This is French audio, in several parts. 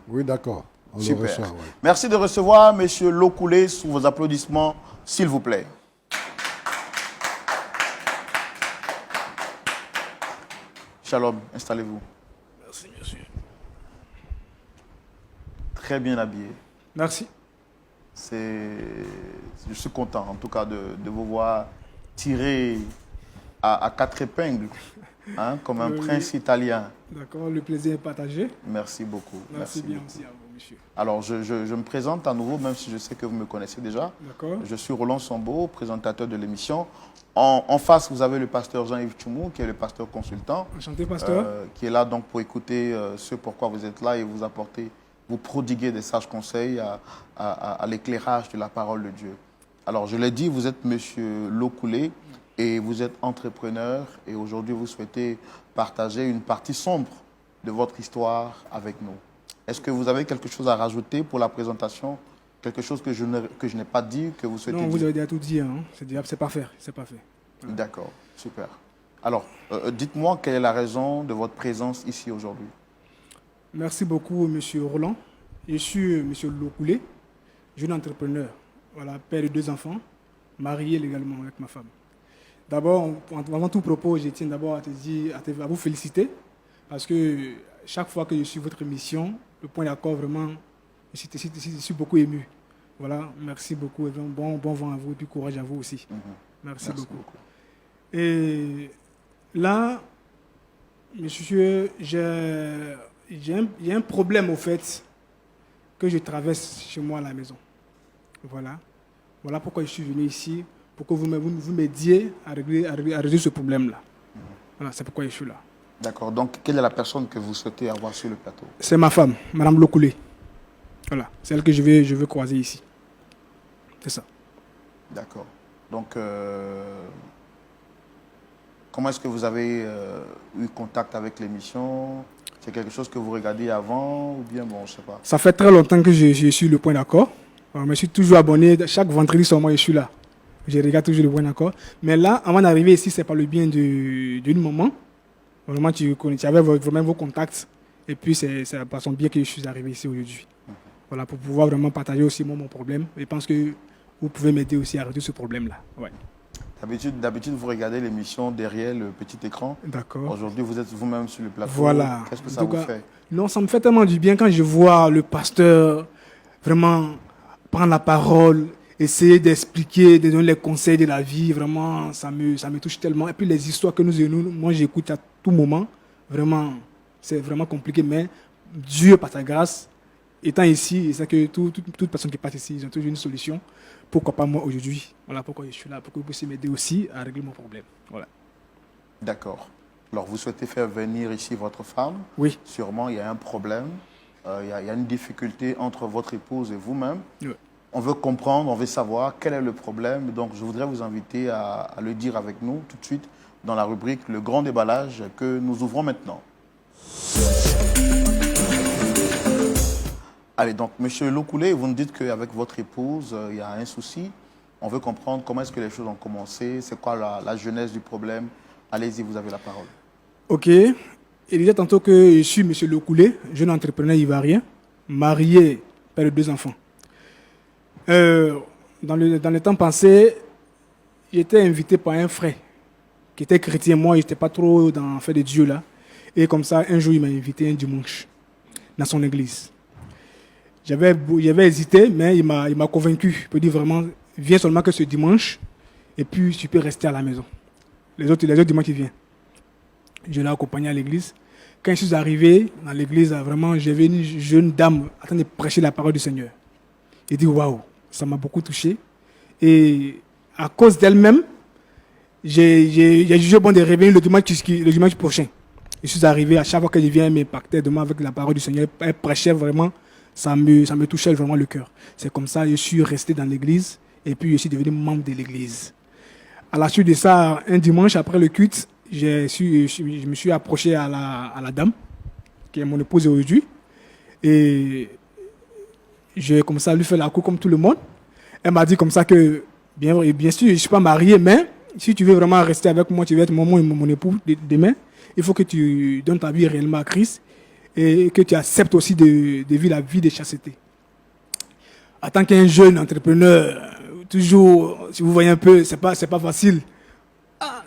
Oui, d'accord. On le Super. reçoit, ouais. Merci de recevoir M. Lokoulé sous vos applaudissements, s'il vous plaît. Shalom, installez-vous. Merci, monsieur. Très bien habillé. Merci. Je suis content, en tout cas, de vous voir tirer à quatre épingles, hein, comme un prince italien. D'accord, le plaisir est partagé. Merci beaucoup. Merci bien beaucoup. aussi à vous, monsieur. Alors, je me présente à nouveau, même si je sais que vous me connaissez déjà. D'accord. Je suis Roland Sambo, présentateur de l'émission. En face, vous avez le pasteur Jean-Yves Tchoumou, qui est le pasteur consultant. Enchanté, pasteur. Qui est là donc pour écouter ce pourquoi vous êtes là et vous apporter, vous prodiguer des sages conseils à l'éclairage de la parole de Dieu. Alors, je l'ai dit, vous êtes monsieur Lokoulé et vous êtes entrepreneur et aujourd'hui, vous souhaitez partager une partie sombre de votre histoire avec nous. Est-ce que vous avez quelque chose à rajouter pour la présentation? Quelque chose que je n'ai pas dit, que vous souhaitez dire? Non, vous avez déjà tout dit. Hein. C'est pas fait. C'est pas fait. Voilà. D'accord, super. Alors, dites-moi quelle est la raison de votre présence ici aujourd'hui? Merci beaucoup, monsieur Roland. Je suis monsieur Lokoulé, jeune entrepreneur, voilà, père de 2 enfants, marié légalement avec ma femme. D'abord, avant tout propos, je tiens d'abord à vous féliciter parce que chaque fois que je suis votre émission, le point d'accord, vraiment, je suis beaucoup ému. Voilà, merci beaucoup. Et bon vent à vous et puis courage à vous aussi. Merci beaucoup. Et là, monsieur, il y a un problème au fait que je traverse chez moi à la maison. Voilà pourquoi je suis venu ici, pour que vous m'aidiez à résoudre ce problème-là. Voilà, c'est pourquoi je suis là. D'accord. Donc, quelle est la personne que vous souhaitez avoir sur le plateau? C'est ma femme, Madame Lokoulé. Voilà, c'est elle que je veux croiser ici. C'est ça. D'accord. Donc, comment est-ce que vous avez eu contact avec l'émission? C'est quelque chose que vous regardez avant ou bien, bon, je ne sais pas. Ça fait très longtemps que je suis le point d'accord. Je me suis toujours abonné. Chaque vendredi sur moi, je suis là. Je regarde toujours le point d'accord. Mais là, avant d'arriver ici, c'est par le bien d'une maman. Vraiment, tu avais vraiment vos contacts. Et puis, c'est par son biais que je suis arrivé ici aujourd'hui. Voilà, pour pouvoir vraiment partager aussi mon problème. Je pense que vous pouvez m'aider aussi à résoudre ce problème-là. Ouais. D'habitude, vous regardez l'émission derrière le petit écran. D'accord. Aujourd'hui, vous êtes vous-même sur le plateau. Voilà. Qu'est-ce que ça vous fait? Non, ça me fait tellement du bien quand je vois le pasteur vraiment prendre la parole, essayer d'expliquer, de donner les conseils de la vie. Vraiment, ça me touche tellement. Et puis les histoires que moi j'écoute à tout moment, vraiment, c'est vraiment compliqué. Mais Dieu, par sa grâce, étant ici, c'est que toute personne qui passe ici, ils ont toujours une solution. Pourquoi pas moi aujourd'hui? Voilà pourquoi je suis là, pour que vous puissiez m'aider aussi à régler mon problème. Voilà. D'accord. Alors, vous souhaitez faire venir ici votre femme? Oui. Sûrement, il y a un problème. Il y a une difficulté entre votre épouse et vous-même. Oui. On veut comprendre, on veut savoir quel est le problème. Donc, je voudrais vous inviter à le dire avec nous tout de suite dans la rubrique Le Grand Déballage que nous ouvrons maintenant. Allez, donc, Monsieur Lokoulé, vous nous dites qu'avec votre épouse, il y a un souci. On veut comprendre comment est-ce que les choses ont commencé, c'est quoi la genèse du problème. Allez-y, vous avez la parole. Ok. Il disait tantôt que je suis Monsieur Lokoulé, jeune entrepreneur ivoirien, marié, père de 2 enfants. Dans le temps passé, j'étais invité par un frère qui était chrétien. Moi, je n'étais pas trop dans l'affaire de Dieu là. Et comme ça, un jour, il m'a invité un dimanche dans son église. J'avais hésité, mais il m'a convaincu. Il m'a dit vraiment, viens seulement que ce dimanche, et puis tu peux rester à la maison. Les autres dimanches, tu viens. Je l'ai accompagné à l'église. Quand je suis arrivé dans l'église, vraiment, j'avais une jeune dame en train de prêcher la parole du Seigneur. J'ai dit, waouh, ça m'a beaucoup touché. Et à cause d'elle-même, j'ai jugé bon de revenir le dimanche prochain. Je suis arrivé, à chaque fois que je viens, elle m'impactait de moi avec la parole du Seigneur. Elle prêchait vraiment. Ça me touchait vraiment le cœur. C'est comme ça que je suis resté dans l'église et puis je suis devenu membre de l'église. À la suite de ça, un dimanche après le culte, je me suis approché à la dame, qui est mon épouse aujourd'hui. Et j'ai commencé à lui faire la cour comme tout le monde. Elle m'a dit comme ça que, bien sûr, je ne suis pas marié, mais si tu veux vraiment rester avec moi, tu veux être mon époux demain, il faut que tu donnes ta vie réellement à Christ. et que tu acceptes aussi de vivre la vie de chasteté. En tant qu'un jeune entrepreneur, toujours, si vous voyez un peu, c'est pas facile.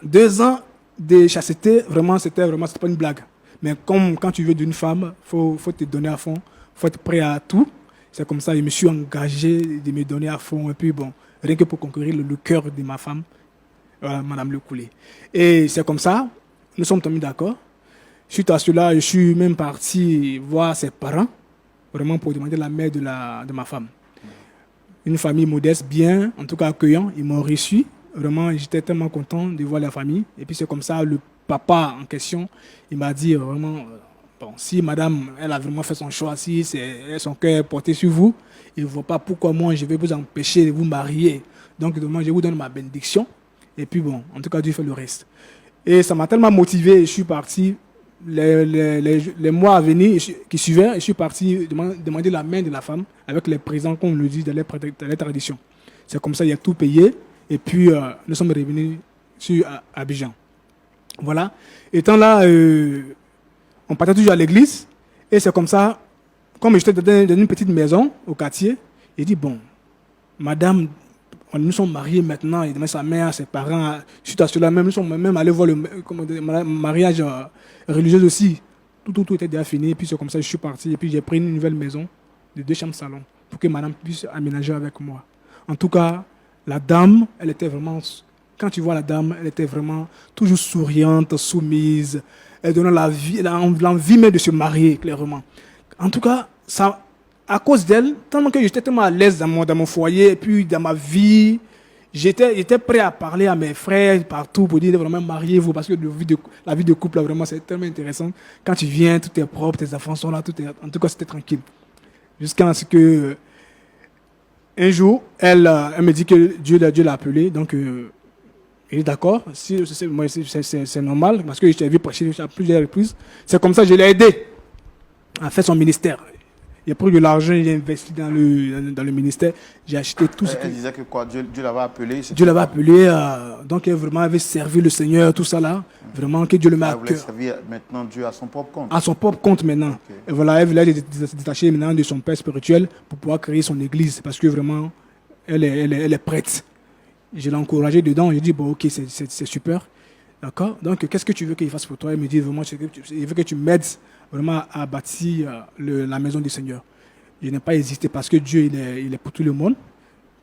2 ans de chasteté, vraiment, c'était pas une blague. Mais comme quand tu veux d'une femme, faut te donner à fond, faut être prêt à tout. C'est comme ça, je me suis engagé de me donner à fond. Et puis bon, rien que pour conquérir le cœur de ma femme, voilà, Madame Lecoulé. Et c'est comme ça, nous sommes tombés d'accord. Suite à cela, je suis même parti voir ses parents, vraiment pour demander la main de ma femme. Une famille modeste, bien, en tout cas accueillant. Ils m'ont reçu. Vraiment, j'étais tellement content de voir la famille. Et puis c'est comme ça, le papa en question, il m'a dit vraiment, bon, si madame, elle a vraiment fait son choix, si son cœur est porté sur vous, il ne voit pas pourquoi moi je vais vous empêcher de vous marier. Donc je vous donne ma bénédiction. Et puis bon, en tout cas, Dieu fait le reste. Et ça m'a tellement motivé, je suis parti. Les mois à venir qui suivaient, je suis parti demander la main de la femme avec les présents, comme on le dit dans les traditions. C'est comme ça, il a tout payé. Et puis, nous sommes revenus sur Abidjan. Voilà. Étant là, on partait toujours à l'église. Et c'est comme ça, comme j'étais dans une petite maison au quartier, il dit, bon, madame, nous sommes mariés maintenant, il demande sa mère, ses parents, suite à cela même, nous sommes même allés voir le mariage religieux aussi. Tout était déjà fini, et puis c'est comme ça que je suis parti, et puis j'ai pris une nouvelle maison de 2 chambres salon pour que madame puisse aménager avec moi. En tout cas, la dame, elle était vraiment, quand tu vois la dame, elle était vraiment toujours souriante, soumise, elle donnait l'envie même de se marier, clairement. En tout cas, ça, à cause d'elle, tellement que j'étais tellement à l'aise dans mon foyer, et puis dans ma vie, j'étais prêt à parler à mes frères partout pour dire vraiment mariez-vous, parce que la vie de couple, là, vraiment, c'est tellement intéressant. Quand tu viens, tout est propre, tes enfants sont là, en tout cas, c'était tranquille. Jusqu'à ce que, un jour, elle me dit que Dieu l'a appelé, donc il est d'accord, c'est normal, parce que je t'ai vu prêcher à plusieurs reprises. C'est comme ça que je l'ai aidé à faire son ministère. Il a pris de l'argent, il a investi dans le ministère. J'ai acheté tout ce que... Elle disait que quoi, Dieu l'avait appelé. Dieu l'avait appelé, donc elle vraiment avait servi le Seigneur, tout ça là. Vraiment que Dieu le met à cœur. Elle voulait servir maintenant Dieu à son propre compte. À son propre compte maintenant. Okay. Et voilà, elle voulait se détacher maintenant de son père spirituel pour pouvoir créer son église. Parce que vraiment, elle est prête. Je l'ai encouragée dedans. Je dis, bon, ok, c'est super. D'accord. Donc, qu'est-ce que tu veux qu'il fasse pour toi? Elle me dit, vraiment, il veut que tu m'aides vraiment à bâtir la maison du Seigneur. Je n'ai pas hésité parce que Dieu, il est pour tout le monde.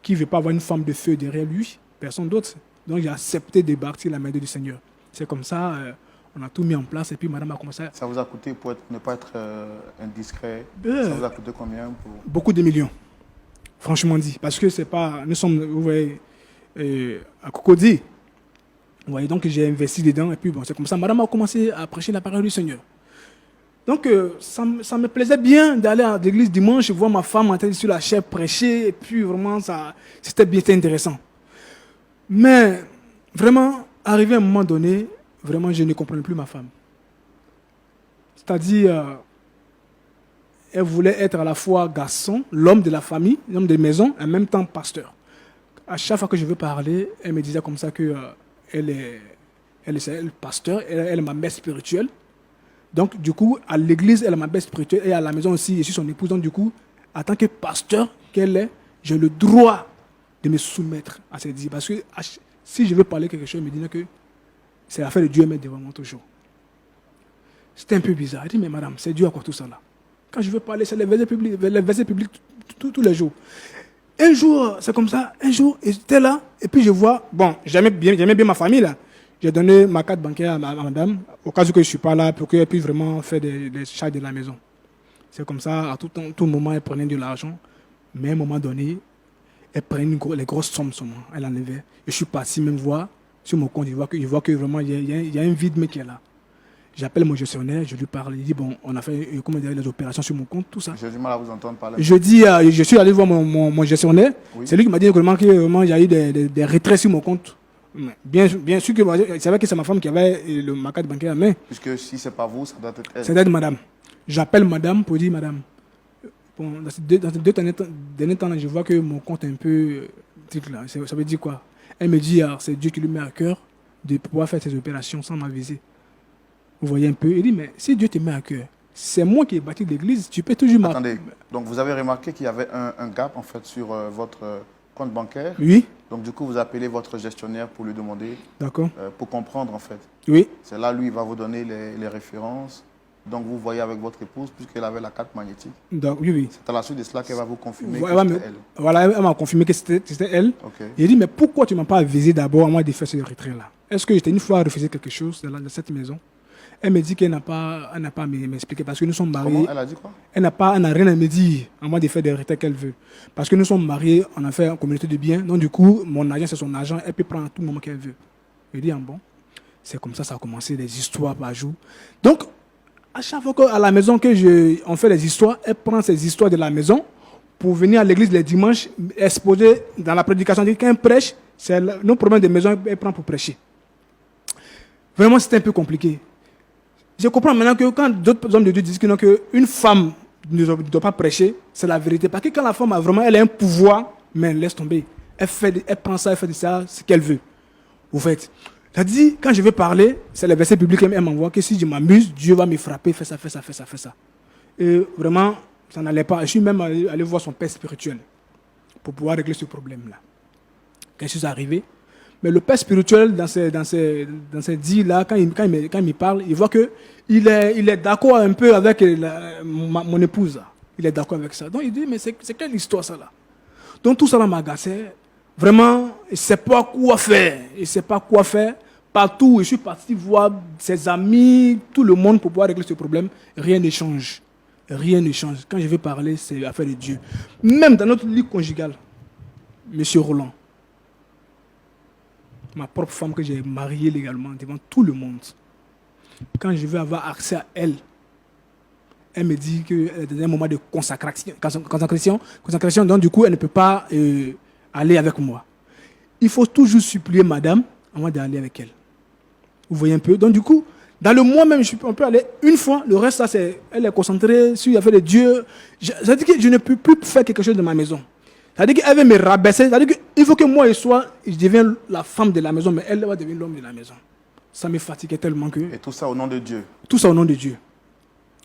Qui ne veut pas avoir une femme de feu derrière lui? Personne d'autre. Donc, j'ai accepté de bâtir la maison du Seigneur. C'est comme ça, on a tout mis en place et puis madame a commencé à... Ça vous a coûté, pour ne pas être indiscret, ça vous a coûté combien pour... Beaucoup de millions, franchement dit. Parce que c'est pas... Nous sommes, vous voyez, à Cocody. Vous voyez, donc j'ai investi dedans et puis bon, c'est comme ça. Madame a commencé à prêcher la parole du Seigneur. Donc, ça me plaisait bien d'aller à l'église dimanche, voir ma femme en train sur la chaire prêcher, et puis vraiment, c'était bien intéressant. Mais, vraiment, arrivé à un moment donné, vraiment, je ne comprenais plus ma femme. C'est-à-dire, elle voulait être à la fois garçon, l'homme de la famille, l'homme de maison, et en même temps pasteur. À chaque fois que je veux parler, elle me disait comme ça que elle est pasteur, elle est ma mère spirituelle. Donc, du coup, à l'église, elle est ma mère spirituelle et à la maison aussi, je suis son épouse. Donc, du coup, en tant que pasteur qu'elle est, j'ai le droit de me soumettre à ses dires. Parce que si je veux parler quelque chose, elle me dit que c'est l'affaire de Dieu, elle met devant moi toujours. C'était un peu bizarre. Elle dit, mais madame, c'est Dieu à quoi tout ça là? Quand je veux parler, c'est les versets publics tous les jours. Un jour, c'est comme ça, un jour, j'étais là, et puis je vois, bon, j'aimais bien ma famille là. J'ai donné ma carte bancaire à madame, au cas où je ne suis pas là, pour qu'elle puisse vraiment faire des charges de la maison. C'est comme ça, à tout moment, elle prenait de l'argent, mais à un moment donné, elle prenait les grosses sommes sur moi, elle enlevait. Je suis parti même voir sur mon compte, je vois que vraiment, il y a un vide, mais qui est là. J'appelle mon gestionnaire, je lui parle, il dit, bon, on a fait les opérations sur mon compte, tout ça. J'ai du mal à vous entendre parler. Je dis, je suis allé voir mon gestionnaire, oui. C'est lui qui m'a dit vraiment qu'il y a eu des retraits sur mon compte. Bien sûr que c'est vrai que c'est ma femme qui avait ma carte bancaire à main. Puisque si ce n'est pas vous, ça doit être elle. Ça doit être madame. J'appelle madame pour dire, madame, bon, dans ces deux derniers temps, je vois que mon compte est un peu... Là, ça veut dire quoi? Elle me dit, c'est Dieu qui lui met à cœur de pouvoir faire ces opérations sans m'aviser. Vous voyez un peu? Il dit, mais si Dieu te met à cœur, C'est moi qui ai bâti l'église. Tu peux toujours Attendez, donc vous avez remarqué qu'il y avait un gap en fait sur votre compte bancaire. Oui, Donc du coup, vous appelez votre gestionnaire pour lui demander, d'accord. pour comprendre en fait. Oui, C'est là, lui, il va vous donner les références. Donc vous voyez avec votre épouse, puisqu'elle avait la carte magnétique. oui, oui. C'est à la suite de cela qu'elle va vous confirmer Voilà, que c'était elle. voilà, elle m'a confirmé que c'était elle. Ok. Il dit, mais pourquoi tu ne m'as pas avisé d'abord à moi de faire ce retrait-là? Est-ce que j'étais une fois refusé quelque chose dans cette maison? Elle me dit qu'elle n'a pas à m'expliquer parce que nous sommes mariés. Comment? Elle a dit quoi? Elle n'a rien à me dire à moi de faire des retraits qu'elle veut. Parce que nous sommes mariés, on a fait une communauté de biens. Donc du coup, mon argent, c'est son argent. Elle peut prendre à tout moment qu'elle veut. Je dis, ah bon, c'est comme ça a commencé, des histoires par jour. Donc, à chaque fois qu'à la maison on fait des histoires, elle prend ces histoires de la maison pour venir à l'église les dimanches, exposer dans la prédication. Dire qu'un prêche, c'est nos problèmes de maison, elle prend pour prêcher. Vraiment, c'était un peu compliqué. Je comprends maintenant que quand d'autres hommes de Dieu disent qu'une femme ne doit pas prêcher, c'est la vérité. Parce que quand la femme a vraiment, elle a un pouvoir, mais elle laisse tomber. Elle prend ça, elle fait de ça ce qu'elle veut. Vous faites. Ça dit, quand je veux parler, c'est le verset biblique qu'elle m'envoie, que si je m'amuse, Dieu va me frapper, fais ça, fais ça, fais ça, fais ça. Et vraiment, ça n'allait pas. Je suis même allé voir son père spirituel pour pouvoir régler ce problème-là. Quelque chose est arrivé. Mais le père spirituel, dans ces dits-là, quand il me parle, il voit qu'il est d'accord un peu avec mon épouse. Il est d'accord avec ça. Donc il dit, mais c'est quelle histoire ça là? Donc tout ça là m'agaçait. Vraiment, il ne sait pas quoi faire. Il ne sait pas quoi faire. Partout, je suis parti voir ses amis, tout le monde pour pouvoir régler ce problème. Rien ne change. Rien ne change. Quand je veux parler, c'est affaire de Dieu. Même dans notre lit conjugal, Monsieur Roland, ma propre femme que j'ai mariée légalement devant tout le monde, quand je veux avoir accès à elle, elle me dit qu'elle est dans un moment de consacration, donc du coup, elle ne peut pas aller avec moi. Il faut toujours supplier madame avant d'aller avec elle. Vous voyez un peu? Donc du coup, dans le mois même, on peut aller une fois, le reste, ça, elle est concentrée sur l'affaire de Dieu. Ça veut dire que je ne peux plus faire quelque chose de ma maison. Ça veut dire qu'elle veut me rabaisser. Ça veut dire qu'il faut que moi, je devienne la femme de la maison, mais elle va devenir l'homme de la maison. Ça me fatiguait tellement que... Et tout ça au nom de Dieu. Tout ça au nom de Dieu.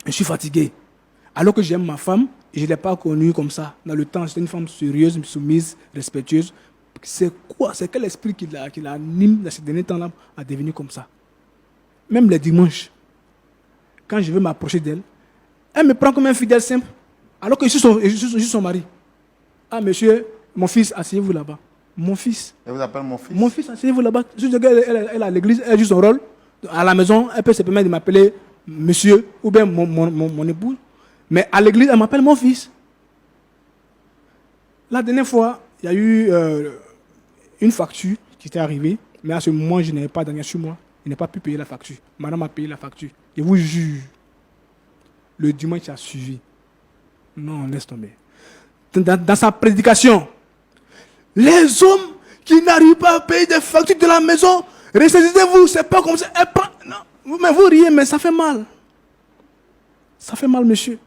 Je suis fatigué. Alors que j'aime ma femme, et je ne l'ai pas connue comme ça. Dans le temps, c'était une femme sérieuse, soumise, respectueuse. C'est quoi? C'est quel esprit qui l'anime dans ces derniers temps-là à devenir comme ça? Même les dimanches, quand je veux m'approcher d'elle, elle me prend comme un fidèle simple, alors que je suis son mari. Ah, monsieur, mon fils, asseyez-vous là-bas. Mon fils. Elle vous appelle mon fils? Mon fils, asseyez-vous là-bas. Elle est à l'église, elle joue son rôle. À la maison, elle peut se permettre de m'appeler monsieur ou bien mon épouse. Mais à l'église, elle m'appelle mon fils. La dernière fois, il y a eu une facture qui était arrivée. Mais à ce moment, je n'avais pas d'argent sur moi. Je n'ai pas pu payer la facture. Madame a payé la facture. Je vous jure, le dimanche a suivi. Non, laisse tomber. Dans sa prédication, les hommes qui n'arrivent pas à payer des factures de la maison, ressaisissez-vous, c'est pas comme ça. Non, mais vous riez, mais ça fait mal. Ça fait mal, monsieur.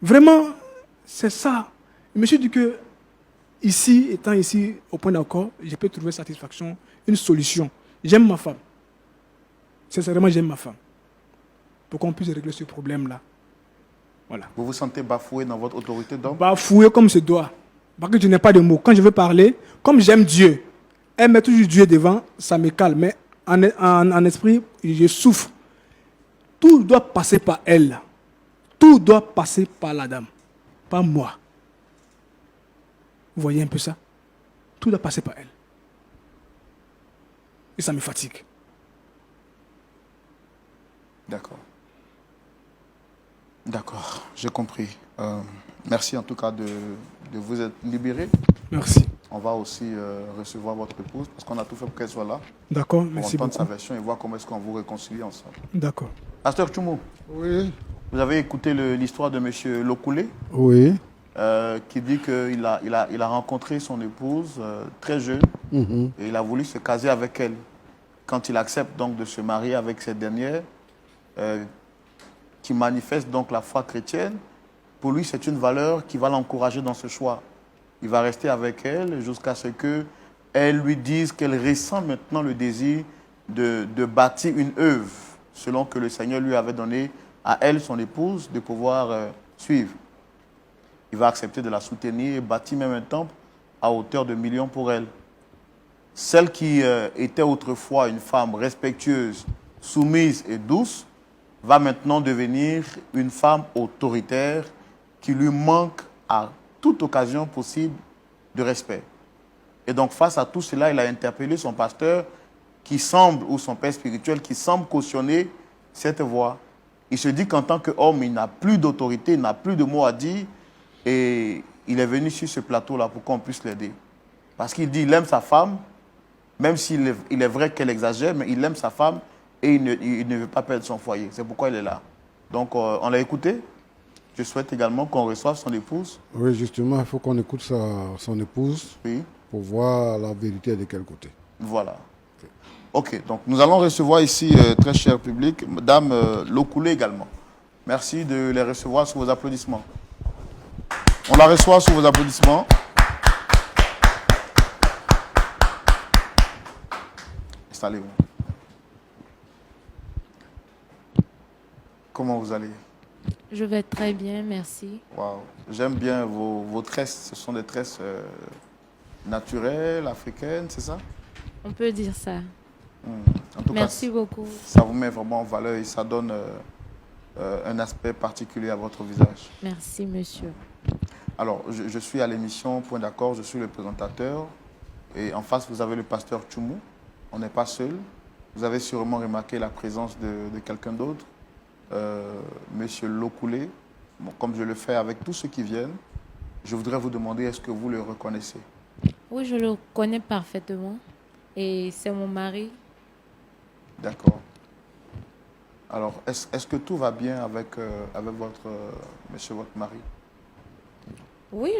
Vraiment, c'est ça. Je me suis dit que, étant ici, au point d'accord, je peux trouver satisfaction, une solution. J'aime ma femme. Sincèrement, j'aime ma femme. Pour qu'on puisse régler ce problème-là. Voilà. Vous vous sentez bafoué dans votre autorité d'homme? Bafoué comme se doit. Parce que je n'ai pas de mots. Quand je veux parler, comme j'aime Dieu, elle met toujours Dieu devant, ça me calme. Mais en esprit, je souffre. Tout doit passer par elle. Tout doit passer par la dame. Pas moi. Vous voyez un peu ça? Tout doit passer par elle. Et ça me fatigue. D'accord. D'accord, j'ai compris. Merci en tout cas de vous être libéré. Merci. On va aussi recevoir votre épouse parce qu'on a tout fait pour qu'elle soit là. D'accord, pour merci entendre beaucoup. sa version et voir comment est-ce qu'on vous réconcilie ensemble. D'accord. Pasteur Tchoumou, Oui. vous avez écouté l'histoire de M. Lokoulé Oui. qui dit qu'il a rencontré son épouse très jeune et il a voulu se caser avec elle. Quand il accepte donc de se marier avec cette dernière, qui manifeste donc la foi chrétienne, pour lui c'est une valeur qui va l'encourager dans ce choix. Il va rester avec elle jusqu'à ce qu'elle lui dise qu'elle ressent maintenant le désir de bâtir une œuvre, selon que le Seigneur lui avait donné à elle, son épouse, de pouvoir suivre. Il va accepter de la soutenir et bâtir même un temple à hauteur de millions pour elle. Celle qui était autrefois une femme respectueuse, soumise et douce, va maintenant devenir une femme autoritaire qui lui manque à toute occasion possible de respect. Et donc face à tout cela, il a interpellé son pasteur qui semble, ou son père spirituel, qui semble cautionner cette voie. Il se dit qu'en tant qu'homme, il n'a plus d'autorité, il n'a plus de mots à dire, et il est venu sur ce plateau-là pour qu'on puisse l'aider. Parce qu'il dit qu'il aime sa femme, même s'il est vrai qu'elle exagère, mais il aime sa femme et il ne veut pas perdre son foyer. C'est pourquoi il est là. Donc, on l'a écouté. Je souhaite également qu'on reçoive son épouse. Oui, justement, il faut qu'on écoute son épouse Oui. pour voir la vérité de quel côté. Voilà. OK, donc nous allons recevoir ici, très cher public, Madame Lokoulé également. Merci de les recevoir sous vos applaudissements. On la reçoit sous vos applaudissements. Installez-vous. Comment vous allez? Je vais très bien, merci. Wow. J'aime bien vos tresses. Ce sont des tresses naturelles, africaines, c'est ça? On peut dire ça. En tout Merci cas, beaucoup. ça vous met vraiment en valeur et ça donne un aspect particulier à votre visage. Merci, monsieur. Alors, je suis à l'émission Point d'accord, je suis le présentateur. Et en face, vous avez le pasteur Tchoumou. On n'est pas seul. Vous avez sûrement remarqué la présence de quelqu'un d'autre, Monsieur Lokoulé. Bon, comme je le fais avec tous ceux qui viennent, je voudrais vous demander, est-ce que vous le reconnaissez? Oui, je le connais parfaitement. Et c'est mon mari. D'accord. Alors, est-ce que tout va bien avec monsieur, votre mari? Oui,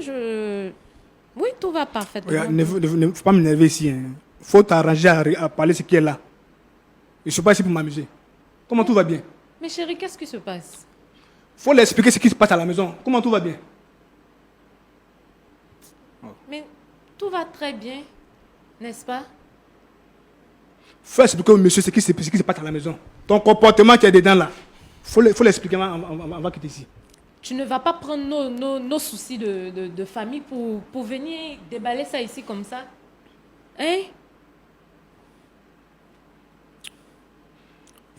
oui, tout va parfaitement. Regarde, ne faut pas m'énerver ici. Il faut t'arranger à parler ce qui est là. Je ne suis pas ici pour m'amuser. Comment tout va bien? Mais chérie, qu'est-ce qui se passe? Il faut leur expliquer ce qui se passe à la maison. Comment tout va bien? Mais tout va très bien, n'est-ce pas? Il faut expliquer au monsieur ce qui se passe à la maison. Ton comportement qui est dedans là. Il faut l'expliquer avant qu'il ici. Tu ne vas pas prendre nos soucis de famille pour venir déballer ça ici comme ça? Hein?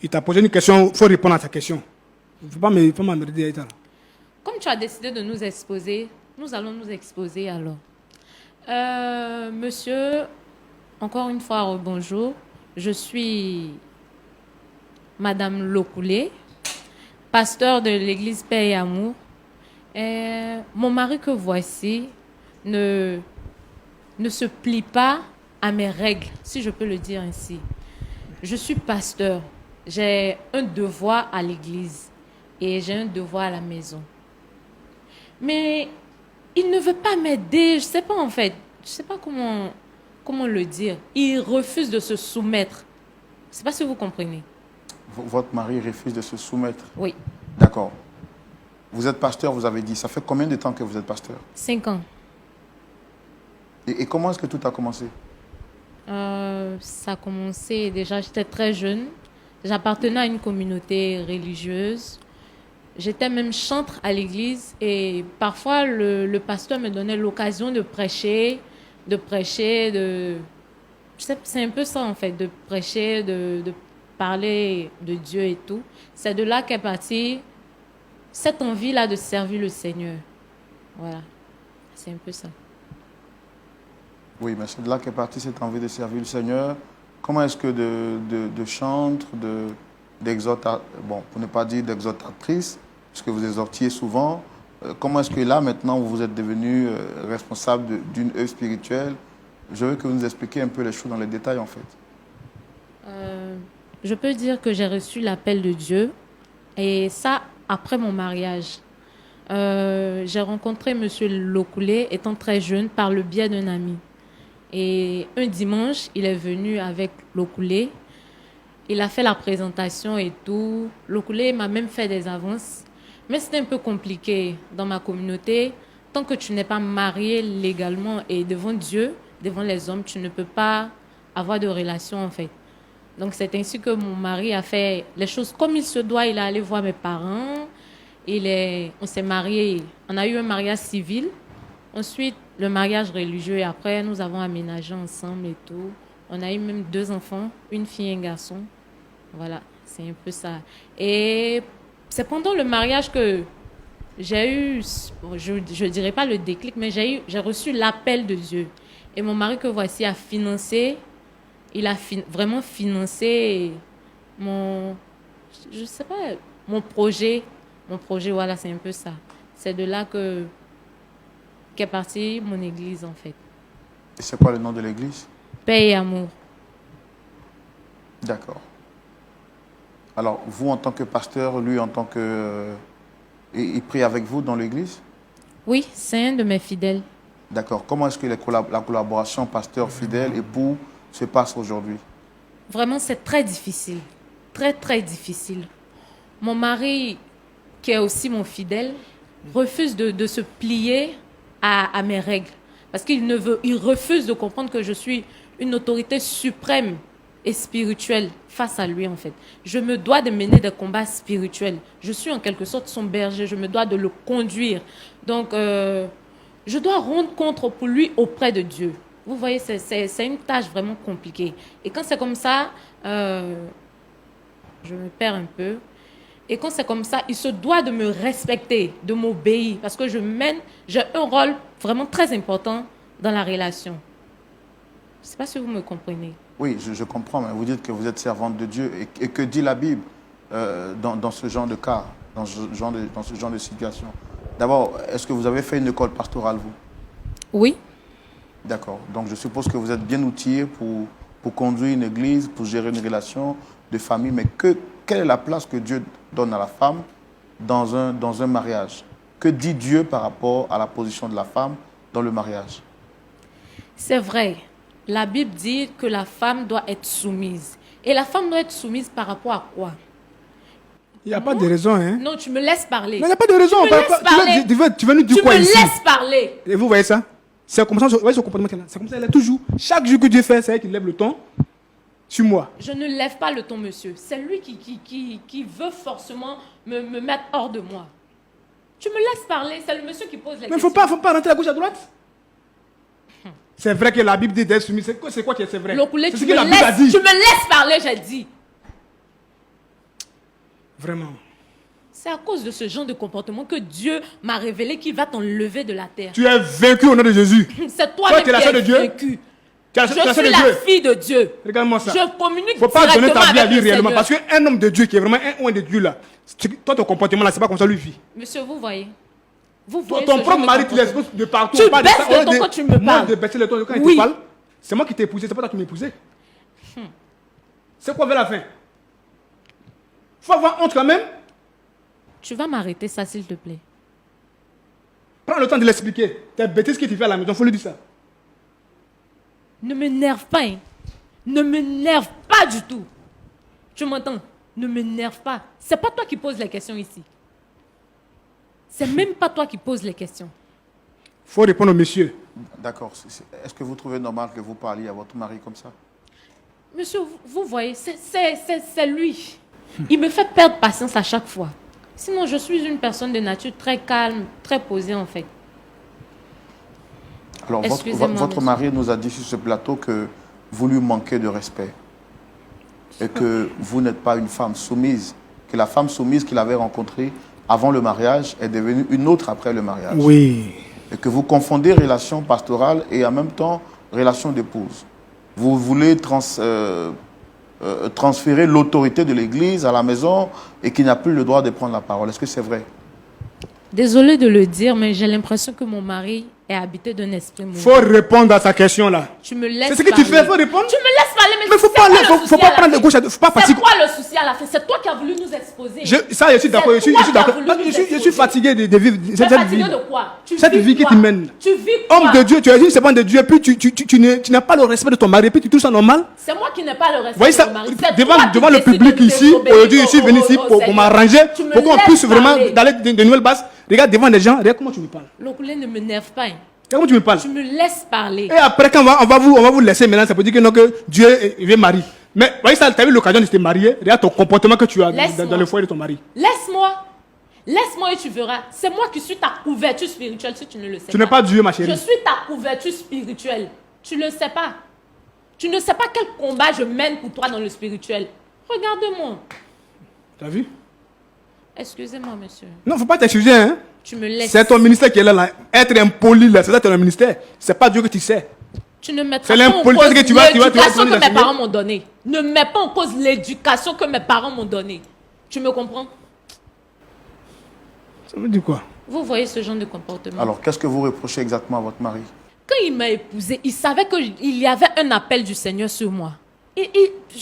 Il t'a posé une question, il faut répondre à ta question. Il ne faut pas m'emmerder. Comme tu as décidé de nous exposer, nous allons nous exposer alors. Monsieur, encore une fois, bonjour. Je suis Madame Lokoulé, pasteur de l'église Paix et Amour. Mon mari que voici ne se plie pas à mes règles, si je peux le dire ainsi. Je suis pasteur. J'ai un devoir à l'église et j'ai un devoir à la maison. Mais il ne veut pas m'aider. Je ne sais pas en fait. Je ne sais pas comment le dire. Il refuse de se soumettre. Je ne sais pas si vous comprenez. Votre mari refuse de se soumettre? Oui. D'accord. Vous êtes pasteur, vous avez dit. Ça fait combien de temps que vous êtes pasteur? 5 ans. Et comment est-ce que tout a commencé? Ça a commencé déjà, j'étais très jeune. J'appartenais à une communauté religieuse. J'étais même chantre à l'église et parfois le pasteur me donnait l'occasion de prêcher, c'est un peu ça en fait, de prêcher, de parler de Dieu et tout. C'est de là qu'est partie cette envie-là de servir le Seigneur. Voilà, c'est un peu ça. Oui, mais c'est de là qu'est partie cette envie de servir le Seigneur. Comment est-ce que de chantre, bon, pour ne pas dire d'exhortatrice, puisque vous exhortiez souvent, comment est-ce que là, maintenant, vous êtes devenu responsable d'une œuvre spirituelle? Je veux que vous nous expliquiez un peu les choses dans les détails, en fait. Je peux dire que j'ai reçu l'appel de Dieu, et ça, après mon mariage. J'ai rencontré M. Lokoulé, étant très jeune, par le biais d'un ami. Et un dimanche, il est venu avec Lokoulé. Il a fait la présentation et tout. Lokoulé m'a même fait des avances. Mais c'était un peu compliqué dans ma communauté. Tant que tu n'es pas marié légalement et devant Dieu, devant les hommes, tu ne peux pas avoir de relation en fait. Donc c'est ainsi que mon mari a fait les choses comme il se doit. Il est allé voir mes parents. On s'est mariés. On a eu un mariage civil. Ensuite, le mariage religieux. Et après, nous avons aménagé ensemble et tout. On a eu même 2 enfants, une fille et un garçon. Voilà, c'est un peu ça. Et c'est pendant le mariage que j'ai eu, je ne dirais pas le déclic, mais j'ai reçu l'appel de Dieu. Et mon mari que voici a financé, il a vraiment financé mon projet. Mon projet, voilà, c'est un peu ça. C'est de là qu'est partie mon église, en fait. Et c'est quoi le nom de l'église? Paix et amour. D'accord. Alors, vous, en tant que pasteur, lui, en tant que... il prie avec vous dans l'église? Oui, c'est un de mes fidèles. D'accord. Comment est-ce que la collaboration pasteur-fidèle, époux, se passe aujourd'hui? Vraiment, c'est très difficile. Très, très difficile. Mon mari, qui est aussi mon fidèle, refuse de se plier à mes règles. Parce qu'il refuse de comprendre que je suis une autorité suprême et spirituelle face à lui, en fait. Je me dois de mener des combats spirituels. Je suis en quelque sorte son berger. Je me dois de le conduire. Donc, je dois rendre compte pour lui auprès de Dieu. Vous voyez, c'est une tâche vraiment compliquée. Et quand c'est comme ça, je me perds un peu. Et quand c'est comme ça, il se doit de me respecter, de m'obéir. Parce que j'ai un rôle vraiment très important dans la relation. Je ne sais pas si vous me comprenez. Oui, je comprends, mais vous dites que vous êtes servante de Dieu. Et que dit la Bible dans ce genre de cas, dans ce genre de situation? D'abord, est-ce que vous avez fait une école pastorale, vous? Oui. D'accord. Donc, je suppose que vous êtes bien outillé pour conduire une église, pour gérer une relation de famille. Mais quelle est la place que Dieu donne à la femme dans un mariage? Que dit Dieu par rapport à la position de la femme dans le mariage? C'est vrai. La Bible dit que la femme doit être soumise. Et la femme doit être soumise par rapport à quoi? Il n'y a pas de raison, hein? Non, tu me laisses parler. Non, il n'y a pas de raison. Tu veux nous dire quoi ici? Tu me laisses parler. Et vous voyez ça? C'est comme ça, vous voyez ce comportement qu'elle a. C'est comme ça, elle est toujours. Chaque jour que Dieu fait, c'est elle qui lève le ton sur moi. Je ne lève pas le ton, monsieur. C'est lui qui veut forcément me mettre hors de moi. Tu me laisses parler, c'est le monsieur qui pose les questions. Mais il ne faut pas rentrer à gauche à droite. C'est vrai que la Bible dit d'être soumis. C'est quoi qui est vrai? L'Okulé, C'est ce que la Bible a dit. Tu me laisses parler, j'ai dit. Vraiment. C'est à cause de ce genre de comportement que Dieu m'a révélé qu'il va t'enlever de la terre. Tu es vaincu au nom de Jésus. C'est toi-même qui es vaincu. Je suis la fille de Dieu. Regarde-moi ça. Je communique faut pas donner ta vie à lui avec le réellement. Seigneur. Parce qu'un homme de Dieu qui est vraiment un oint de Dieu là, toi ton comportement là, c'est pas comme ça lui vit. Monsieur, vous voyez. Vous voyez Ton ce propre genre mari de te laisse comportement. de partout. Tu baisses le ton quand tu me Moi parles. de baisser le ton quand il Oui. te parle. C'est moi qui t'ai épousé, c'est pas toi qui m'as épousé. C'est quoi vers la fin? Faut avoir honte quand même. Tu vas m'arrêter ça, s'il te plaît. Prends le temps de l'expliquer. T'es bêtise que tu fais à la maison, faut lui dire ça. Ne m'énerve pas, hein. Ne m'énerve pas du tout. Tu m'entends? Ne m'énerve pas. C'est pas toi qui poses les questions ici. C'est même pas toi qui poses les questions. Faut répondre au monsieur. D'accord. Est-ce que vous trouvez normal que vous parliez à votre mari comme ça? Monsieur, vous voyez, c'est lui. Il me fait perdre patience à chaque fois. Sinon, je suis une personne de nature très calme, très posée en fait. Alors, Excusez-moi, votre monsieur. mari nous a dit sur ce plateau que vous lui manquez de respect. Et que vous n'êtes pas une femme soumise. Que la femme soumise qu'il avait rencontrée avant le mariage est devenue une autre après le mariage. Oui. Et que vous confondez relation pastorale et en même temps relation d'épouse. Vous voulez transférer l'autorité de l'Église à la maison et qu'il n'a plus le droit de prendre la parole. Est-ce que c'est vrai? Désolée de le dire, mais j'ai l'impression que mon mari est habité d'un esprit mauvais. Faut répondre à sa question là. Tu me laisses C'est ce que tu fais, faut répondre. Tu me laisses parler, mais faut c'est pas quoi aller, le faut souci pas à la prendre de fin? gauche à droite, faut pas C'est fatiguer. quoi le souci à la fin? C'est toi qui as voulu nous exposer. Ça, je suis d'accord, je suis d'accord. Je suis fatigué de vivre cette vie. Fatigué de quoi? Cette vie qui quoi? te mène. Tu vis quoi? Homme de Dieu, tu es une servante de Dieu, puis tu n'as pas le respect de ton mari, puis tu trouves ça normal. C'est moi qui n'ai pas le respect Voyez de ça, mon mari. devant le public ici, aujourd'hui, je suis venu ici pour m'arranger, pour qu'on puisse vraiment d'aller de nouvelles bases. Regarde devant les gens, regarde comment tu me parles. L'Okulé ne m'énerve pas. Hein. Regarde comment tu me parles. Tu me laisses parler. Et après, quand on va vous laisser maintenant, ça peut dire que, non, que Dieu veut Marie. Mais voyez ça, tu as eu l'occasion de te marier. Regarde ton comportement que tu as Laisse-moi. dans le foyer de ton mari. Laisse-moi. Laisse-moi et tu verras. C'est moi qui suis ta couverture spirituelle si tu ne le sais pas. Tu n'es pas Dieu, ma Je chérie. suis ta couverture spirituelle. Tu ne le sais pas. Tu ne sais pas quel combat je mène pour toi dans le spirituel. Regarde-moi. Tu as vu? Excusez-moi, monsieur. Non, faut pas t'excuser, hein. Tu me laisses. C'est ton ministère qui est là. Être impoli, là, c'est ça ton ministère. C'est pas Dieu que tu sais. Tu ne mettras C'est pas en l'impolitesse cause que tu vas l'éducation que mes enseigner. parents m'ont donnée. Ne mets pas en cause l'éducation que mes parents m'ont donnée. Tu me comprends? Ça veut dire quoi? Vous voyez ce genre de comportement. Alors, qu'est-ce que vous reprochez exactement à votre mari? Quand il m'a épousée, il savait qu'il y avait un appel du Seigneur sur moi. Je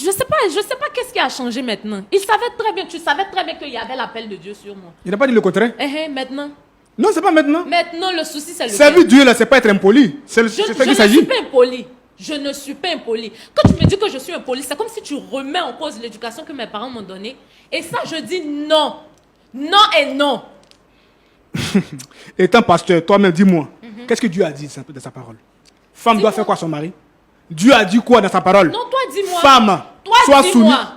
ne sais pas qu'est-ce qui a changé maintenant. Il savait très bien, tu savais très bien qu'il y avait l'appel de Dieu sur moi. Il n'a pas dit le contraire. Maintenant. Non, c'est pas maintenant. Maintenant, le souci, c'est le Servir Dieu, là, c'est pas être impoli. C'est Je ça ne qu'il suis s'agit. pas impoli. Je ne suis pas impoli. Quand tu me dis que je suis impoli, c'est comme si tu remets en cause l'éducation que mes parents m'ont donnée. Et ça, je dis non. Non et non. Étant pasteur, toi-même, dis-moi, qu'est-ce que Dieu a dit de sa parole? Femme doit faire quoi à son mari? Dieu a dit quoi dans sa parole? Non, toi, dis-moi. Femme, Toi, sois dis-moi. soumise.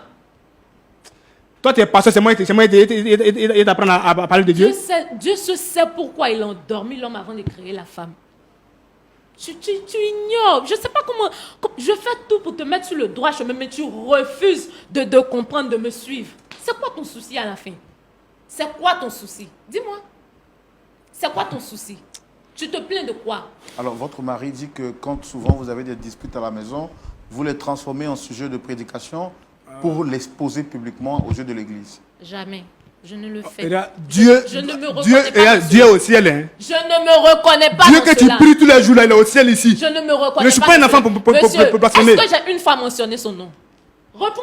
Toi, tu es pasteur, c'est moi et d'apprendre à parler de Dieu. Dieu se sait pourquoi il a endormi l'homme avant de créer la femme. Tu ignores. Je ne sais pas comment. Je fais tout pour te mettre sur le droit chemin, mais tu refuses de comprendre, de me suivre. C'est quoi ton souci à la fin? C'est quoi ton souci? Dis-moi. C'est quoi ton souci? Tu te plains de quoi? Alors, votre mari dit que quand souvent vous avez des disputes à la maison, vous les transformez en sujet de prédication pour les poser publiquement aux yeux de l'Église. Jamais. Je ne le fais Et pas. là, Dieu, Je ne me reconnais Dieu, pas dans Dieu cela. est au ciel. Hein. Je ne me reconnais pas Dieu dans que tu cela. pries tous les jours, là, il est au ciel ici. Je ne me reconnais pas. Je ne suis pas un dans enfant cela. pour Monsieur, blasphémer. est-ce que j'ai une fois mentionné son nom? Réponds.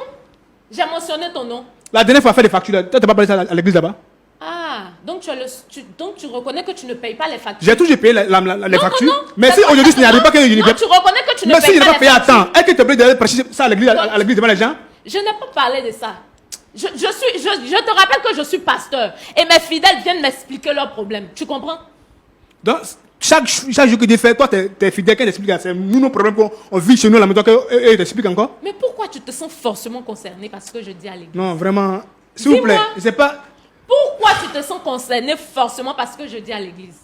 J'ai mentionné ton nom. La dernière fois, faire des factures, là, toi, tu n'as pas parlé ça à l'église là-bas? Ah, donc tu reconnais que tu ne payes pas les factures. J'ai toujours payé les Non, factures. non, non. Mais si C'est pas aujourd'hui, ça. ce n'y arrive pas qu'il y ait une Non, tu reconnais que tu ne mais si payes il n'est pas pas payé les à factures. temps, est-ce que tu te plaît d'aller prêcher ça à l'église devant les gens? Je n'ai pas parlé de ça. Je te rappelle que je suis pasteur. Et mes fidèles viennent m'expliquer leurs problèmes. Tu comprends? Donc, chaque jour que tu fais, toi, tu es fidèle, quand tu expliques, c'est nous nos problèmes qu'on vit chez nous à la maison, et t'expliques encore? Mais pourquoi tu te sens forcément concerné parce que je dis à l'église? Non, vraiment, s'il vous plaît, Dis-moi. c'est pas... Pourquoi tu te sens concerné forcément parce que je dis à l'église?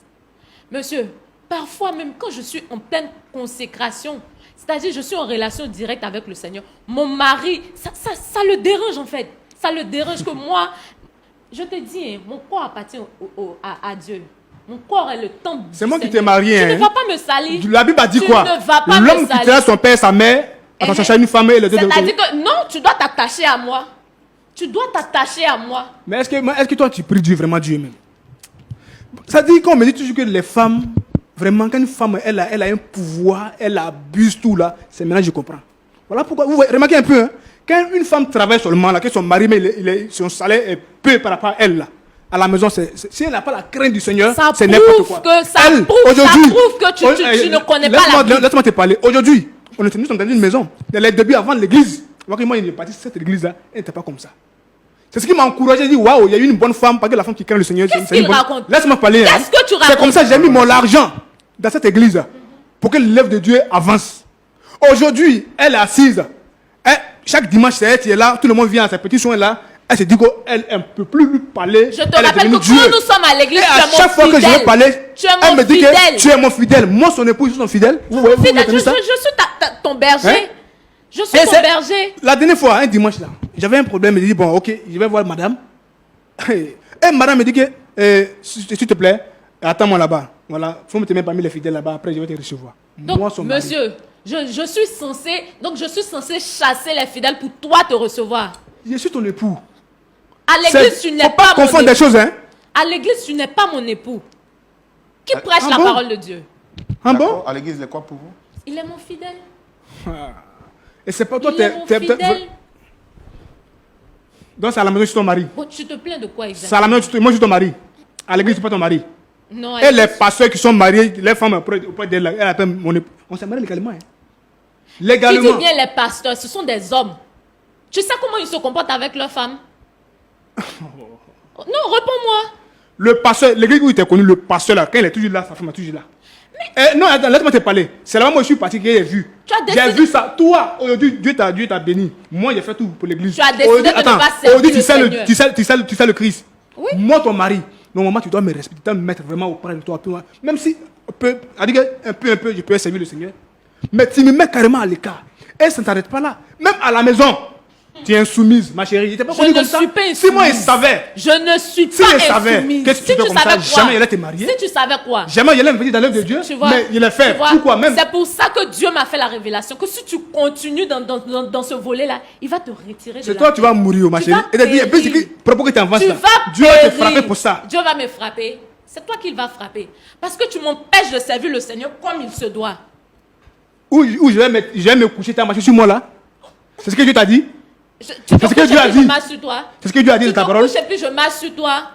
Monsieur, parfois même quand je suis en pleine consécration, c'est-à-dire je suis en relation directe avec le Seigneur, mon mari, ça le dérange en fait. Ça le dérange que moi, je te dis, hein, mon corps appartient à Dieu. Mon corps est le temple du C'est moi qui Seigneur. t'ai marié. Tu hein. ne vas pas me salir. La Bible a dit Tu quoi? ne vas pas me L'homme qui salir. tient son père et sa mère, attends, Eh, chercher une femme et les deux. C'est-à-dire que non, tu dois t'attacher à moi. Tu dois t'attacher à moi. Mais est-ce que toi, tu pries Dieu, vraiment Dieu même? Ça dit qu'on me dit toujours que les femmes, vraiment, quand une femme, elle a un pouvoir, elle abuse tout là, c'est maintenant que je comprends. Voilà pourquoi, vous voyez, remarquez un peu, hein, quand une femme travaille seulement, là, que son mari, mais son salaire est peu par rapport à elle, là, à la maison, si elle n'a pas la crainte du Seigneur, Ça c'est n'importe prouve quoi. que ça Elle, prouve aujourd'hui, que tu ne connais pas la Bible. Laisse-moi te parler. Aujourd'hui, nous sommes dans une maison. Dans les débuts avant l'église, moi, il est parti cette église-là, elle n'était pas comme ça. C'est ce qui m'a encouragé, j'ai dit, waouh, il y a eu une bonne femme, parce que la femme qui craint le Seigneur, Qu'est-ce c'est une qu'il bonne... raconte? Laisse-moi parler. Qu'est-ce hein. que tu C'est racontes? comme ça que j'ai mis mon argent dans cette église pour que l'œuvre de Dieu avance. Aujourd'hui, elle est assise. Chaque dimanche, c'est elle qui est là, tout le monde vient à ses petits soins là. Elle se dit qu'elle ne peut plus lui parler. Je te Elle est rappelle devenue que Dieu. quand nous sommes à l'église, Et tu à es mon chaque fois que je fidèle. vais parler, Tu es elle mon me dit fidèle. que tu es mon fidèle. Moi, son époux, ils sont fidèles. Vous voyez, vous Fidèle, reconnaissez ça? je suis ton berger. Hein? Je suis Et ton c'est- berger. La dernière fois, un dimanche là, j'avais un problème. Je dis bon, ok, je vais voir madame. Et madame me dit que, s'il te plaît, attends-moi là-bas. Voilà, faut me tenir parmi les fidèles là-bas. Après, je vais te recevoir. Donc, Moi, son mari. monsieur, je suis censé chasser les fidèles pour toi te recevoir. Je suis ton époux. À l'église, tu n'es Faut pas pas mon confondre des époux. choses, hein. À l'église, tu n'es pas mon époux. Qui prêche ah la bon? parole de Dieu? Ah bon? D'accord. À l'église, il est quoi pour vous? Il est mon fidèle. Et c'est pas toi, Il est mon fidèle. Donc c'est à la maison, je suis ton mari. Bon, tu te plains de quoi C'est à exactement? la maison, moi je suis ton mari. À l'église, je suis pas ton mari. Non, Et les pasteurs qui sont mariés, les femmes auprès d'elle, elle appelle mon époux. On s'est marié légalement, hein. tu Légalement. dis bien les pasteurs, ce sont des hommes. Tu sais comment ils se comportent avec leurs femmes? Non, réponds-moi. Le pasteur, l'église où il était connu, le pasteur là, quand il est toujours là, sa femme est toujours là. Non, attends, laisse-moi te parler. C'est là où moi je suis parti que j'ai vu. J'ai vu ça. Toi, aujourd'hui, Dieu t'a béni. Moi, j'ai fait tout pour l'église. Tu as décidé de ne pas servir aujourd'hui, le Seigneur. tu sais le Christ. Oui. Moi, ton mari, normalement, tu dois me respecter, tu dois me mettre vraiment auprès de toi. Même si, un peu, je peux servir le Seigneur. Mais tu me mets carrément à l'écart. Et ça ne t'arrête pas là. Même à la maison. Tu es insoumise, ma chérie. Je t'ai pas connu comme ça. Je ne suis pas insoumise. Si moi, il savait. Je ne suis Si pas je savais, insoumise. qu'est-ce que tu fais comme ça? Jamais il allait te marier. Si tu savais quoi? Jamais il allait me venir dans l'œuvre de Dieu. Tu vois, mais il l'a fait. tu vois, Pourquoi même? C'est pour ça que Dieu m'a fait la révélation. Que si tu continues dans ce volet-là, il va te retirer de C'est la toi, vie. tu vas mourir, ma Tu chérie. vas Et puis, périr. propos que tu avances Tu là. vas Dieu va te périr. frapper pour ça. Dieu va me frapper. C'est toi qui va frapper. Parce que tu m'empêches de servir le Seigneur comme il se doit. Où je vais me coucher, ta machine sur moi là. C'est ce que Dieu t'a dit. Tu te C'est ce que couches Dieu a et puis je dit. marche sur toi. C'est ce que Dieu a dit Tu dans ta te parole. couches et puis je marche sur toi.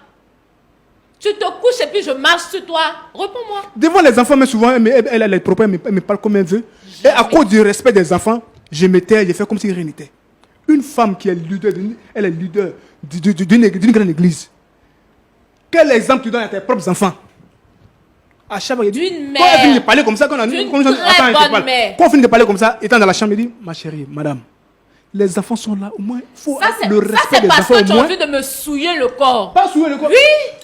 Tu te couches et puis je marche sur toi. Réponds-moi. Devant les enfants, mais souvent, elle est propre, elle me parle comme elle veut. Et à cause du respect des enfants, je fais comme si rien n'était. Une femme qui est leader, elle est leader d'une grande église. Quel exemple tu donnes à tes propres enfants? À chaque fois, il dit, D'une quand elle finit de mère. parler comme ça, quand on D'une quand- très attends, je te bonne parle. mère. Quand on finit de parler comme ça, étant dans la chambre, il dit, ma chérie, madame, les enfants sont là, au moins, il faut Ça, le respect c'est des parce enfants que au tu as moins. envie de me souiller le corps. Pas souiller le corps. Oui.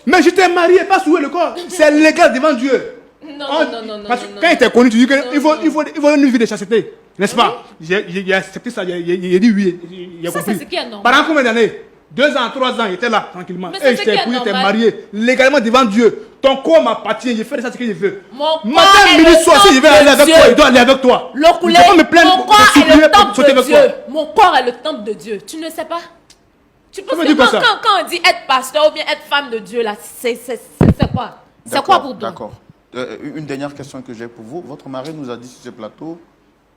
Mais je t'ai marié, pas souiller le corps. C'est légal devant Dieu. Non, non. Parce que non, quand il t'a connu, tu dis qu'il Non, faut une vie de chasteté. N'est-ce pas? J'ai accepté ça, j'ai dit oui, il a Ça, compris. c'est ce qui est normal. Pendant combien d'années? 2 ans, 3 ans, il était là, tranquillement. Mais c'est Et ce je t'ai qui est épousé, t'es normal. marié, légalement devant Dieu. Ton corps m'appartient, je fais ça ce que je veux. Mon corps Matin, est midi, le soir, si je vais temple aller de avec Dieu. toi, il doit aller avec toi. L'oculé, Je ne peux pas me plaindre mon pour corps est supplier, le pour temple sauter de avec Dieu. toi. Mon corps est le temple de Dieu. Tu ne sais pas? Tu penses veut que dire quoi, ça? quand on dit être pasteur ou bien être femme de Dieu, là, c'est quoi? C'est quoi pour toi? D'accord. Une dernière question que j'ai pour vous. Votre mari nous a dit sur ce plateau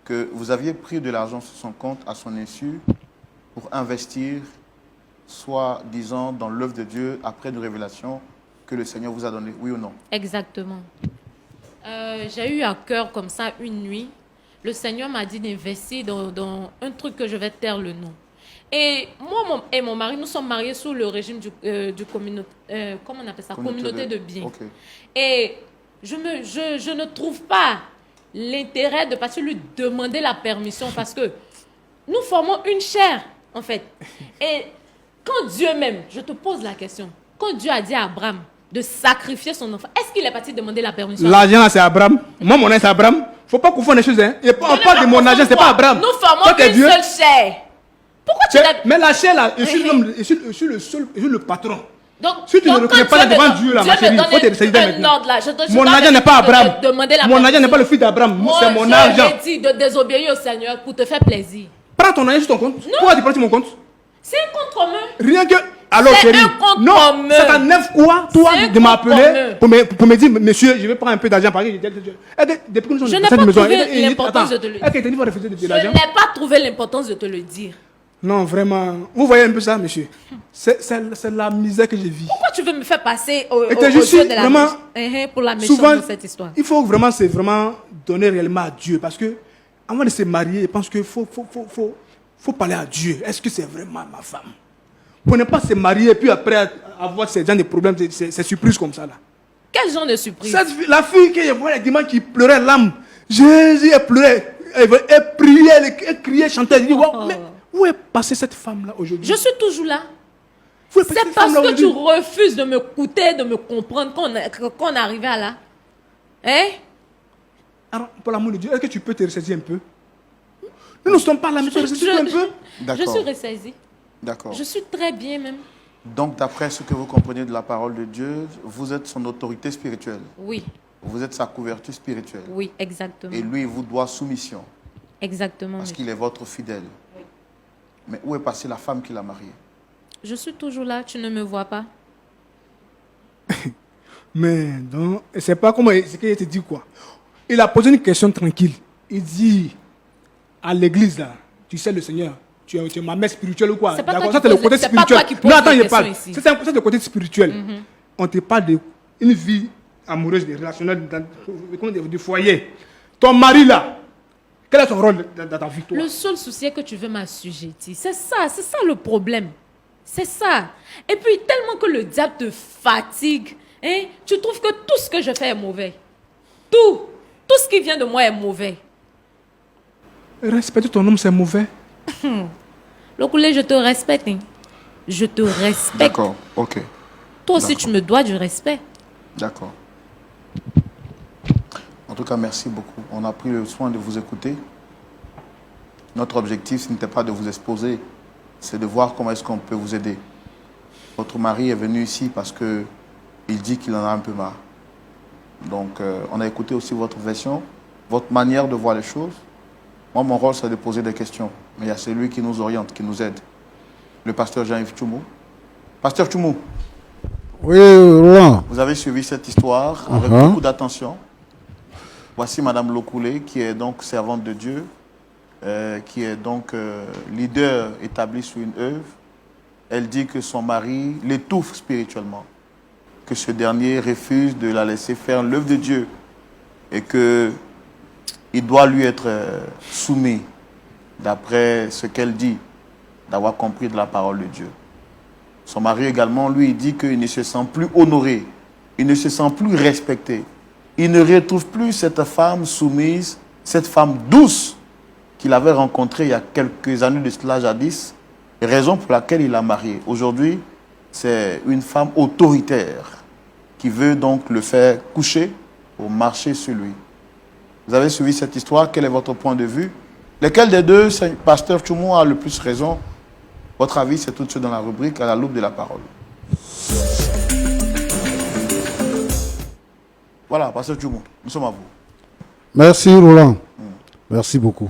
que vous aviez pris de l'argent sur son compte à son insu pour investir, soit disant dans l'œuvre de Dieu après une révélation que le Seigneur vous a donnée. Oui ou non? Exactement. J'ai eu à cœur comme ça une nuit. Le Seigneur m'a dit d'investir dans un truc que je vais taire le nom. Et moi et mon mari, nous sommes mariés sous le régime du comment on appelle ça? Communauté de biens. Ok. Et je ne trouve pas l'intérêt de passer lui demander la permission parce que nous formons une chair, en fait. Et quand Dieu même, je te pose la question, quand Dieu a dit à Abraham de sacrifier son enfant, est-ce qu'il est parti demander la permission? L'argent, c'est Abraham. Moi, mon nom, c'est Abraham. Faut pas confondre les choses. Hein. Et on parle de mon argent, c'est pas Abraham. Nous formons Toi, t'es une Dieu. seule chair. Pourquoi tu n'as... Mais la chair, là, je suis l'homme, je suis le seul, je suis le patron. Donc, Si tu ne reconnais pas là devant Dieu, là, ma chérie, il faut te décider maintenant. Mon argent n'est pas Abraham. Mon argent n'est pas le fils d'Abraham. C'est mon argent. Je dit de désobéir au Seigneur pour te faire plaisir. Prends ton argent sur ton compte. Pourquoi tu prends sur mon compte? C'est un compte commun. Rien que. Alors, C'est chérie. un compte Non, commun. ça t'enlève quoi, toi, C'est un de compte m'appeler pour me dire, monsieur, je vais prendre un peu d'argent par exemple. Depuis que nous sommes Je dans n'ai cette pas maison, trouvé l'importance de te le dire. est-ce que tu vas refuser de Je dire l'argent? n'ai pas trouvé l'importance de te le dire. Non, vraiment. Vous voyez un peu ça, monsieur? C'est la misère que je vis. Pourquoi tu veux me faire passer Et que je suis vraiment pour la méchante souvent, de cette histoire? il faut vraiment, c'est vraiment donner réellement à Dieu. Parce que, avant de se marier, je pense qu'il faut parler à Dieu. Est-ce que c'est vraiment ma femme? Pour ne pas se marier et puis après avoir ces genre de problèmes, ces surprises comme ça là. Quel genre de surprise? La fille que je vois les dimanches qui pleurait l'âme, Jésus, elle pleurait, elle priait, elle criait, chantait. Elle dit, wow, mais où est passée cette femme là aujourd'hui? Je suis toujours là. Où est passée C'est cette parce femme-là que tu aujourd'hui? refuses de m'écouter, de me comprendre qu'on est arrivé à là. Hein? Alors, pour l'amour de Dieu, est-ce que tu peux te ressaisir un peu? Nous ne sommes pas là, mais tu te ressaisir un peu? Je D'accord. suis ressaisie. D'accord. Je suis très bien même. Donc, d'après ce que vous comprenez de la parole de Dieu, vous êtes son autorité spirituelle. Oui, Vous êtes sa couverture spirituelle. oui, exactement. Et lui, il vous doit soumission Exactement. parce monsieur. qu'il est votre fidèle. Mais où est passée la femme qui l'a marié? Je suis toujours là, tu ne me vois pas. Mais non, c'est pas comment ce qu'il te dit quoi. Il a posé une question tranquille. Il dit à l'église là, tu sais le Seigneur, tu es ma mère spirituelle ou quoi? C'est pas D'accord, toi ça qui c'est le poses- côté c'est pas spirituel. toi qui poses Non, attends, les je questions parle. ici. C'est le côté spirituel. On te parle d'une vie amoureuse, relationnelle, du foyer. Ton mari là, quel est son rôle dans ta vie, toi? Le seul souci est que tu veux m'assujettir. C'est ça le problème. C'est ça. Et puis, tellement que le diable te fatigue, hein, tu trouves que tout ce que je fais est mauvais. Tout ce qui vient de moi est mauvais. Respecter ton homme, c'est mauvais. Lokoulé, je te respecte. Hein. Je te respecte. D'accord, ok. Toi aussi, tu me dois du respect. D'accord. En tout cas, merci beaucoup. On a pris le soin de vous écouter. Notre objectif, ce n'était pas de vous exposer, c'est de voir comment est-ce qu'on peut vous aider. Votre mari est venu ici parce qu'il dit qu'il en a un peu marre. Donc, on a écouté aussi votre version, votre manière de voir les choses. Moi, mon rôle, c'est de poser des questions. Mais il y a celui qui nous oriente, qui nous aide. Le pasteur Jean-Yves Tchoumou. Pasteur Tchoumou, Oui, Roland. vous avez suivi cette histoire avec beaucoup d'attention. Voici Madame Lokoulé, qui est donc servante de Dieu, qui est donc leader établi sur une œuvre. Elle dit que son mari l'étouffe spirituellement, que ce dernier refuse de la laisser faire l'œuvre de Dieu et qu'il doit lui être soumis, d'après ce qu'elle dit, d'avoir compris de la parole de Dieu. Son mari également, lui, dit qu'il ne se sent plus honoré, il ne se sent plus respecté. Il ne retrouve plus cette femme soumise, cette femme douce qu'il avait rencontrée il y a quelques années de cela jadis, raison pour laquelle il l'a mariée. Aujourd'hui, c'est une femme autoritaire qui veut donc le faire coucher pour marcher sur lui. Vous avez suivi cette histoire, quel est votre point de vue? Lequel des deux, pasteur Tchoumou, a le plus raison? Votre avis, c'est tout de suite dans la rubrique à la loupe de la parole. Voilà, pasteur Tchoumou, nous sommes à vous. Merci, Roland. Merci beaucoup.